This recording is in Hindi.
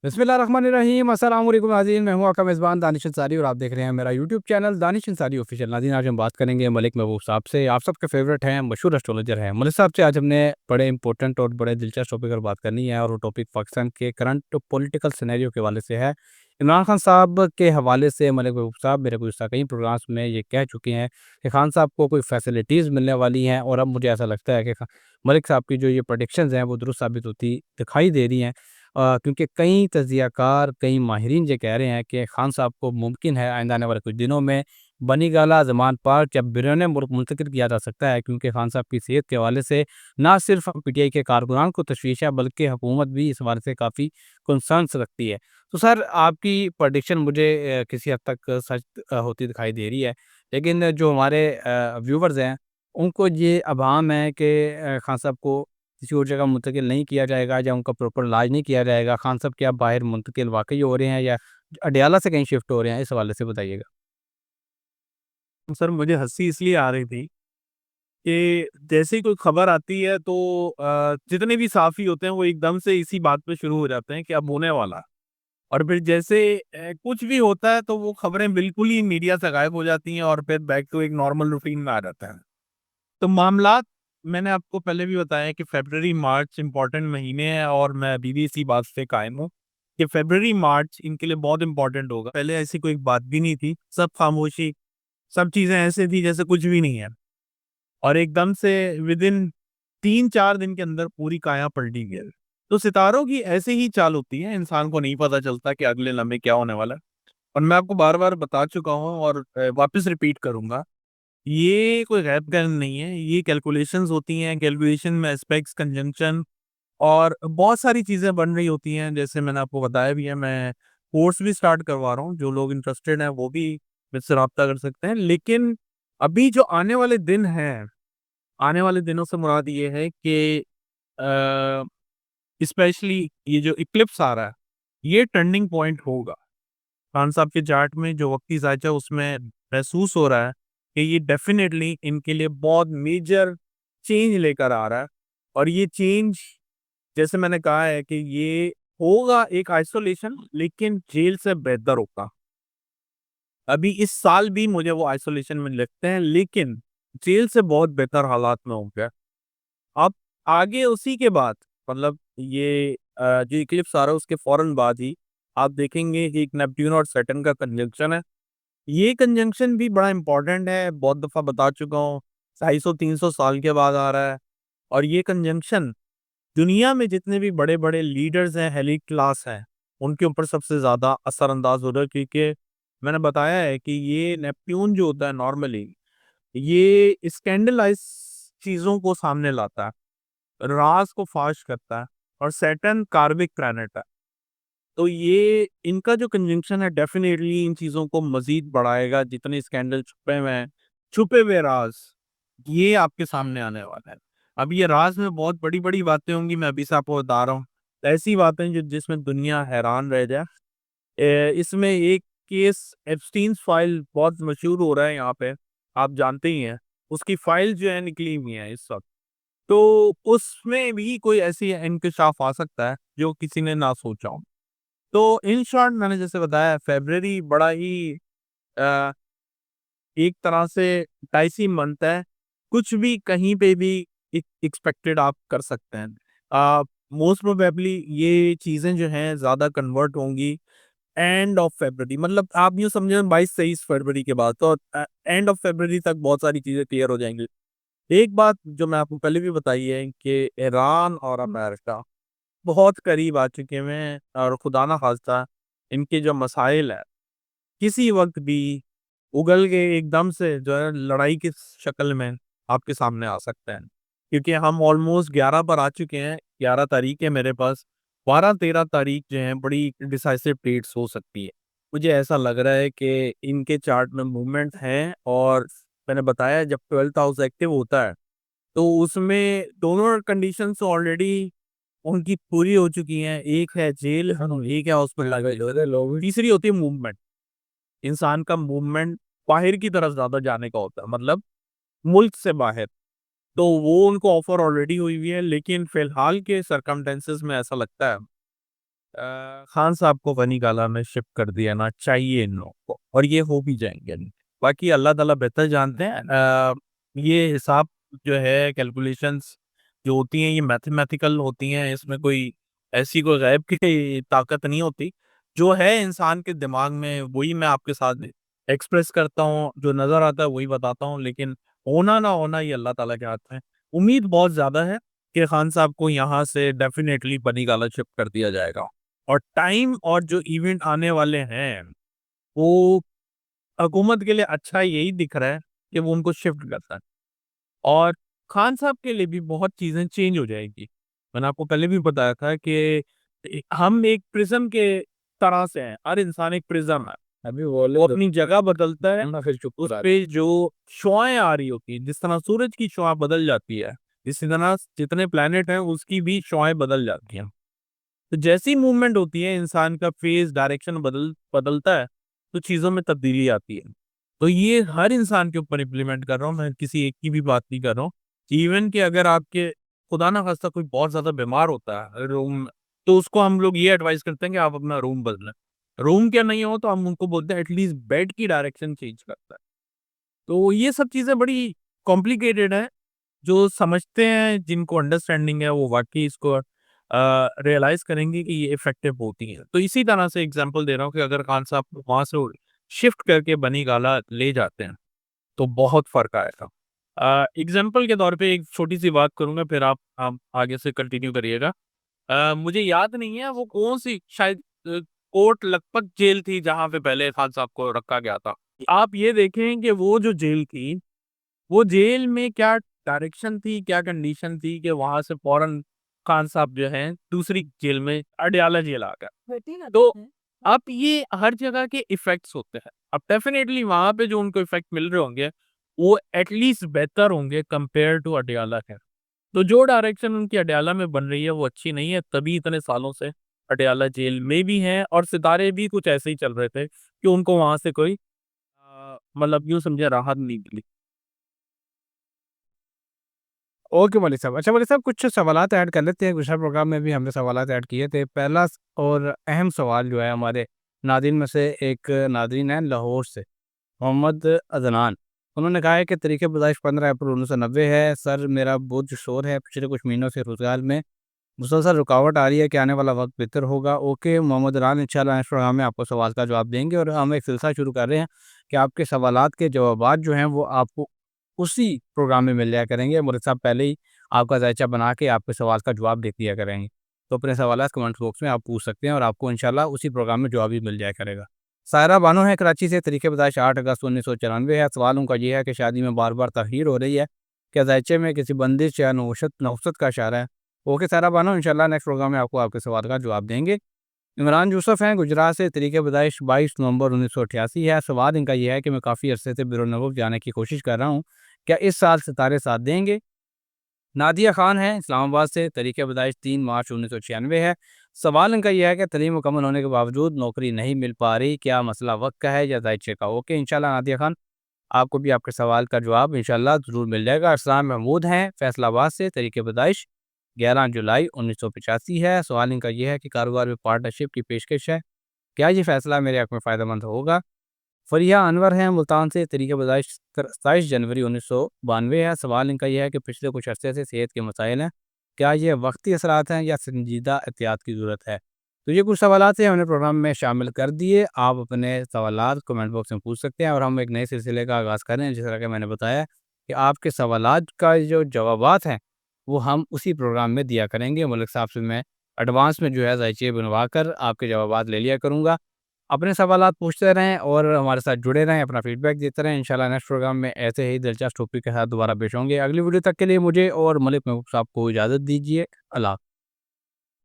बिस्मिल्लाहिर्रहमानिर्रहीम अस्सलाम वालेकुम नाज़रीन, मैं हूँ आपका मेज़बान दानिश अंसारी और आप देख रहे हैं मेरा YouTube channel Danish Ansari official. नाज़रीन, आज हम बात करेंगे मलिक महबूब साहब से। आप सबके फेवरेट हैं, मशहूर एस्ट्रोलॉजर हैं। मलिक साहब से आज हमने बड़े इंपॉर्टेंट और बड़े दिलचस्प टॉपिक पर बात करनी है और वो टॉपिक पाकिस्तान के करंट पॉलिटिकल सिनेरियो के हवाले से है। इमरान खान साहब के हवाले से मलिक महबूब साहब मेरे गुज़श्ता कई प्रोग्राम्स में ये कह चुके हैं कि खान साहब को कोई फैसिलिटीज़ मिलने वाली हैं और अब मुझे ऐसा लगता है कि मलिक साहब की जो ये प्रेडिक्शंस हैं वो दुरुस्त साबित होती दिखाई दे रही हैं। क्योंकि कई तज्ज़ियाकार, कई माहिरीन ये कह रहे हैं कि खान साहब को मुमकिन है आइंदा आने वाले कुछ दिनों में बनीगाला, ज़मान पार्क या बिरौने मुल्क मुंतकिल किया जा सकता है, क्योंकि खान साहब की सेहत के हवाले से ना सिर्फ पीटीआई के कारकुनान को तशवीश है, बल्कि हुकूमत भी इस हवाले से काफ़ी कंसर्न्स रखती है। तो सर, आपकी प्रेडिक्शन मुझे किसी हद तक सच होती दिखाई दे रही है, लेकिन जो हमारे व्यूवर्स हैं, उनको ये अभाम है कि खान साहब को किसी और जगह मुंतकिल नहीं किया जाएगा या उनका प्रॉपर इलाज नहीं किया जाएगा। खान साहब क्या बाहर मुंतकिल वाक़ई हो रहे हैं या अडयाला से कहीं शिफ्ट हो रहे हैं? इस हवाले से बताइएगा। सर, मुझे हँसी इसलिए आ रही थी कि जैसे ही कोई खबर आती है तो जितने भी साफ़ी होते हैं वो एकदम से इसी बात पे शुरू हो जाते हैं कि अब होने वाला है। और फिर जैसे कुछ भी होता है तो वो खबरें बिल्कुल ही मीडिया से गायब हो जाती हैं और फिर बैक टू एक नॉर्मल रूटीन में आ जाता है। तो मामलात मैंने आपको पहले भी बताया कि फ़रवरी, मार्च इम्पोर्टेंट महीने हैं और मैं अभी भी इसी बात पे कायम हूँ कि फ़रवरी, मार्च इनके लिए बहुत इम्पोर्टेंट होगा। पहले ऐसी कोई बात भी नहीं थी, सब खामोशी, सब चीज़ें ऐसे थी जैसे कुछ भी नहीं है। और एकदम से विदिन 3-4 दिन के अंदर पूरी काया पलटी गई। तो सितारों की ऐसे ही चाल होती है, इंसान को नहीं पता चलता कि अगले लम्हे क्या होने वाला है। और मैं आपको बार-बार बता चुका हूँ और वापस रिपीट करूँगा, ये कोई गैब-गैन नहीं है, ये कैलकुलेशंस होती हैं, कैलकुलेशन में एस्पेक्ट्स, कंजंक्शन और बहुत सारी चीज़ें बन रही होती हैं। जैसे मैंने आपको बताया भी है, मैं कोर्स भी स्टार्ट करवा रहा हूँ, जो लोग इंटरेस्टेड हैं वो भी मुझसे राब्ता कर सकते हैं। लेकिन अभी जो आने वाले दिन हैं, आने वाले दिनों से मुराद ये है कि अ, स्पेशली ये जो इक्लिप्स आ रहा है, ये टर्निंग पॉइंट होगा। खान साहब के चार्ट में जो वक्ती ज़ायचा उसमें महसूस हो रहा है कि ये डेफ़िनेटली इनके लिए बहुत मेजर चेंज लेकर आ रहा है। और ये चेंज, जैसे मैंने कहा है कि ये होगा एक आइसोलेशन, लेकिन जेल से बेहतर होगा। अभी इस साल भी मुझे वो आइसोलेशन में लगते हैं, लेकिन जेल से बहुत बेहतर हालात में होंगे। अब आगे उसी के बाद, मतलब ये जो इक्लिप्स आ रहा है उसके फ़ौरन बाद ही आप देखेंगे कि एक नेपट्यून और सैटर्न का कंजंक्शन है। ये कंजंक्शन भी बड़ा इम्पोर्टेंट है, बहुत दफ़ा बता चुका हूँ, 250-300 साल के बाद आ रहा है। और ये कंजंक्शन दुनिया में जितने भी बड़े-बड़े लीडर्स हैं, एलीट क्लास हैं, उनके ऊपर सबसे ज़्यादा असरअंदाज हो रहा है, क्योंकि मैंने बताया है कि ये नेपट्यून जो होता है नॉर्मली, ये स्कैंडलाइज़ चीज़ों को सामने लाता है, राज़ को फ़ाश करता है। और सैटर्न कार्मिक प्लैनेट है। तो ये इनका जो कंजंक्शन है डेफ़िनेटली इन चीज़ों को मज़ीद बढ़ाएगा, जितने स्कैंडल छुपे हुए हैं, छुपे हुए राज़, ये आपके सामने आने वाला है। अब ये राज़ में बहुत बड़ी-बड़ी बातें होंगी, मैं अभी से आपको बता रहा हूँ। ऐसी बातें जो जिसमें दुनिया हैरान रह जाए। इसमें एक केस एप्स्टीन्स फाइल बहुत मशहूर हो रहा है यहाँ पे, आप जानते ही हैं। उसकी फाइल जो है निकली हुई है इस वक़्त। तो उसमें भी कोई ऐसी इंकशाफ आ सकता है, जो किसी ने ना सोचा हो। तो इन शॉर्ट मैंने जैसे बताया, फ़रवरी बड़ा ही अ, एक तरह से डाइसी मंथ है। कुछ भी कहीं पे भी एक्सपेक्टेड आप कर सकते हैं। मोस्ट प्रोबेबली ये चीज़ें जो हैं ज़्यादा कन्वर्ट होंगी एंड ऑफ फ़रवरी, मतलब आप यूँ समझें 22-23 फ़रवरी के बाद, तो एंड ऑफ फ़रवरी तक बहुत सारी चीज़ें क्लियर हो जाएँगी। एक बात जो मैं आपको पहले भी बताई है कि ईरान और अमेरिका बहुत करीब आ चुके हैं और खुदा ना ख़ास्ता इनके जो मसाइल हैं, किसी वक़्त भी उगल के एकदम से जो है लड़ाई की शक्ल में आपके सामने आ सकते हैं। क्योंकि हम ऑलमोस्ट 11 पर आ चुके हैं, 11 तारीख है मेरे पास, 12-13 तारीख जो है बड़ी डिसाइसिव डेट्स हो सकती है। मुझे ऐसा लग रहा है कि इनके चार्ट में मूवमेंट है। और मैंने बताया जब 12th हाउस एक्टिव होता है, तो उसमें दोनों कंडीशंस ऑलरेडी उनकी पूरी हो चुकी हैं। एक है जेल, एक है हॉस्पिटलाइज़ेशन, तीसरी होती है मूवमेंट। इंसान का मूवमेंट बाहर की तरफ ज़्यादा जाने का होता है, मतलब मुल्क से बाहर। तो वो उनको ऑफ़र ऑलरेडी हुई हुई है, लेकिन फ़िलहाल के सर्कमस्टेंसेस में ऐसा लगता है खान साहब को बनी गाला में शिफ्ट कर दिया ना चाहिए इन लोगों को, और ये हो भी जाएंगे। बाकी अल्लाह ताला बेहतर जानते हैं। ये हिसाब जो है, कैलकुलेशंस जो होती हैं, ये मैथमेटिकल होती हैं, इसमें कोई ऐसी कोई गैब की ताकत नहीं होती। जो है इंसान के दिमाग में वही मैं आपके साथ एक्सप्रेस करता हूँ, जो नज़र आता है वही बताता हूँ, लेकिन होना ना होना ये अल्लाह ताला के हाथ में है। उम्मीद बहुत ज़्यादा है कि खान साहब को यहाँ से डेफ़िनेटली बनी गाला शिफ्ट कर दिया जाएगा। और टाइम और जो इवेंट आने वाले हैं, वो हुकूमत के लिए अच्छा यही दिख रहा है कि वो उनको शिफ्ट करता है। और खान साहब के लिए भी बहुत चीज़ें चेंज हो जाएगी। मैंने आपको पहले भी बताया था कि हम एक प्रिज़्म के तरह से हैं, हर इंसान एक प्रिज़्म है। अभी बोले वो तो अपनी जगह बदलता है, ना फिर चुप उस करा पे जो शुआएँ आ रही होती हैं, जिस तरह सूरज की शुआ बदल जाती है, इसी तरह जितने प्लैनेट हैं उसकी भी शुआएँ बदल जाती हैं। तो जैसी मूवमेंट होती है, इंसान का फेस डायरेक्शन बदलता है, तो चीज़ों में तब्दीली आती है। तो ये हर इंसान के ऊपर इम्प्लीमेंट कर रहा हूँ, मैं किसी एक की भी बात नहीं कर रहा हूँ। इवन कि अगर आपके खुदा ना खास्ता कोई बहुत ज़्यादा बीमार होता है रूम, तो उसको हम लोग ये एडवाइस करते हैं कि आप अपना रूम बदलें। रूम क्या नहीं हो तो हम उनको बोलते हैं एटलीस्ट बेड की डायरेक्शन चेंज करता है। तो ये सब चीज़ें बड़ी कॉम्प्लिकेटेड हैं। जो समझते हैं, जिनको अंडरस्टैंडिंग है, वो वाक़ई इसको रियलाइज़ करेंगे कि ये इफ़ेक्टिव होती हैं। तो इसी तरह से एग्ज़ाम्पल दे रहा हूँ कि अगर खान साहब को वहाँ से शिफ्ट करके बनी गाला ले जाते हैं, तो बहुत फ़र्क आएगा। एग्ज़ाम्पल के तौर पे एक छोटी-सी बात करूँगा, फिर आप आगे से कंटिन्यू करिएगा। मुझे याद नहीं है वो कौन-सी, शायद कोट लखपत जेल थी जहाँ पे पहले खान साहब को रखा गया था। आप ये देखें कि वो जो जेल थी, वो जेल में क्या डायरेक्शन थी, क्या कंडीशन थी कि वहाँ से फ़ौरन खान साहब जो हैं दूसरी जेल में अडयाला जेल आ गए। तो अब ये हर जगह के इफ़ेक्ट्स होते हैं। अब डेफ़िनेटली वहाँ पे जो उनको इफ़ेक्ट मिल रहे होंगे, वो एट लीस्ट बेहतर होंगे कंपेयर टू अडयाला के। तो जो डायरेक्शन उनकी अडयाला में बन रही है वो अच्छी नहीं है, तभी इतने सालों से अडयाला जेल में भी हैं, और सितारे भी कुछ ऐसे ही चल रहे थे कि उनको वहाँ से कोई मतलब यूँ समझिए राहत नहीं मिली। ओके मलिक साहब। अच्छा मलिक साहब, कुछ सवालात ऐड कर लेते हैं, पिछले प्रोग्राम में भी हमने सवालात ऐड किए थे। पहला और अहम सवाल जो है हमारे नाज़रीन में से एक नाज़रीन है लाहौर से, मोहम्मद अदनान। उन्होंने कहा है कि तरीक़े पैदाइश 15 अप्रैल 1990 है। सर मेरा बहुत जो शोर है पिछले कुछ महीनों से रोज़गार में मुसलसल रुकावट आ रही है कि आने वाला वक्त बेहतर होगा। ओके मोहम्मद अदनान, इंशाल्लाह इस प्रोग्राम में आपको सवाल का जवाब देंगे, और हम एक सिलसिला शुरू कर रहे हैं कि आपके सवालात के जवाबात जो हैं वो आपको उसी प्रोग्राम में मिल जाया करेंगे। मुझे साहब पहले ही आपका ज़ायचा बना के आपके सवाल का जवाब दे दिया करेंगे। तो अपने सवालात कमेंट बॉक्स में आप पूछ सकते हैं और आपको इंशाल्लाह उसी प्रोग्राम में जवाब भी मिल जाया करेगा। सायरा बानो है कराची से, तरीके पैदाइश 8 अगस्त 1994 है। सवाल उनका ये है कि शादी में बार-बार तख़य्युर हो रही है। क्या ज़ायचे में किसी बंदिश या नहुसत का इशारा है? ओके सायरा बानो, इंशाल्लाह नेक्स्ट प्रोग्राम में आपको आपके सवाल का जवाब देंगे। इमरान यूसुफ हैं गुजरात से, तरीके पैदाइश 22 नवंबर 1988 है। सवाल इनका ये है कि मैं काफ़ी अरसे से बिरून-मुल्क जाने की कोशिश कर रहा हूँ। क्या इस साल सितारे साथ देंगे? नादिया खान हैं इस्लामाबाद से, तरीके पैदाइश 3 मार्च 1996 है। सवाल इनका यह है कि तलीम मुकम्मल होने के बावजूद नौकरी नहीं मिल पा रही, क्या मसला वक़्त का है या दायचे का? ओके इंशाल्लाह नादिया खान, आपको भी आपके सवाल का जवाब इंशाल्लाह ज़रूर मिल जाएगा। अरसलान महमूद हैं फैसलाबाद से, तरीके पैदाइश 11 जुलाई 1985 है। सवाल इनका ये है कि कारोबार में पार्टनरशिप की पेशकश है, क्या ये फ़ैसला मेरे हक़ में फ़ायदेमंद होगा? फ़रिया अनवर हैं मुल्तान से, तरीके पैदाइश 27 जनवरी 1992 है। सवाल इनका यह है कि पिछले कुछ अरसे से सेहत के मसाइल हैं, क्या ये वक्ती असरात हैं या संजीदा एहतियात की ज़रूरत है? तो ये कुछ सवालात हैं, हमने प्रोग्राम में शामिल कर दिए। आप अपने सवालात कमेंट बॉक्स में पूछ सकते हैं, और हम एक नए सिलसिले का आगाज़ कर रहे हैं। जिस तरह के मैंने बताया कि आपके सवालात का जो जवाबात हैं, वो हम उसी प्रोग्राम में दिया करेंगे। मलिक साहब से मैं एडवांस में जो है ज़ायचे बनवा कर आपके जवाबात ले लिया करूँगा। अपने सवालात पूछते रहें और हमारे साथ जुड़े रहें, अपना फीडबैक देते रहें। इंशाल्लाह नेक्स्ट प्रोग्राम में ऐसे ही दिलचस्प टॉपिक के साथ दोबारा पेश होंगे। अगली वीडियो तक के लिए मुझे और मलिक महबूब साहब को इजाज़त दीजिए। अल्लाह।